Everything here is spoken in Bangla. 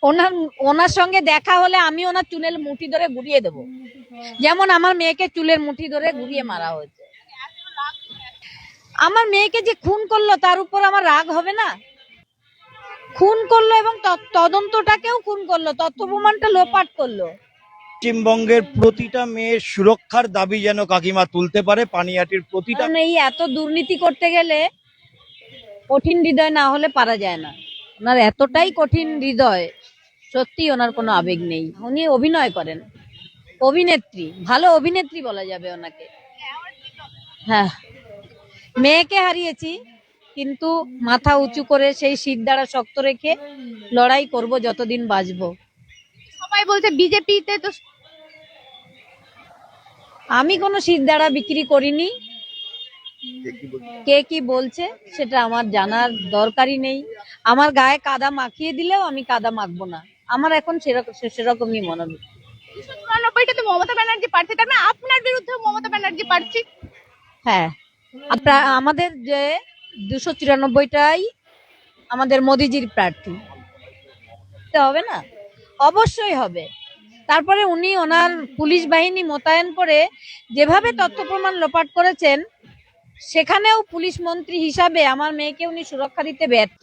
ওনার ওনার সঙ্গে দেখা হলে আমি ওনার চুলের মুঠি ধরে ঘুরিয়ে দেব, যেমন আমার মেয়েকে চুলের মুঠি ধরে ঘুরিয়ে মারা হয়েছে। আমার মেয়েকে যে খুন করলো তার উপর আমার রাগ হবে না? খুন করলো এবং তদন্তটাকেও খুন করলো, তথ্য প্রমাণটা লোপাট করলো। পশ্চিমবঙ্গের প্রতিটা মেয়ের সুরক্ষার দাবি যেন কাকিমা তুলতে পারে, পানিহাটির প্রতিটা কারণ এই এত দুর্নীতি করতে গেলে কঠিন হৃদয় না হলে পারা যায় না। ওনার এতটাই কঠিন হৃদয়, সত্যি ওনার কোনো আবেগ নেই। উনি অভিনয় করেন, অভিনেত্রী, ভালো অভিনেত্রী বলা যাবে ওনাকে। হ্যাঁ, মেয়েকে হারিয়েছি, কিন্তু মাথা উঁচু করে সেই শির দ্বারা শক্ত রেখে লড়াই করব যতদিন বাঁচবো। সবাই বলছে বিজেপিতে তো আমি কোনো শির দ্বারা বিক্রি করিনি, কে কি বলছে সেটা আমার জানার দরকারই নেই। আমার গায়ে কাদা মাখিয়ে দিলেও আমি কাদা মাখবো না, আমার এখন সেরকমই মনে হয়। 294টাতে মমতা ব্যানার্জি প্রার্থী, তার মানে আপনার বিরুদ্ধে মমতা ব্যানার্জি প্রার্থী। হ্যাঁ, আমাদের যে 294টাই আমাদের মোদিজির প্রার্থী হবে না, অবশ্যই হবে। তারপরে উনি ওনার পুলিশ বাহিনী মোতায়েন করে যেভাবে তথ্য প্রমাণ লোপাট করেছেন, সেখানেও পুলিশ মন্ত্রী হিসাবে আমার মেয়েকে উনি সুরক্ষা দিতে ব্যর্থ।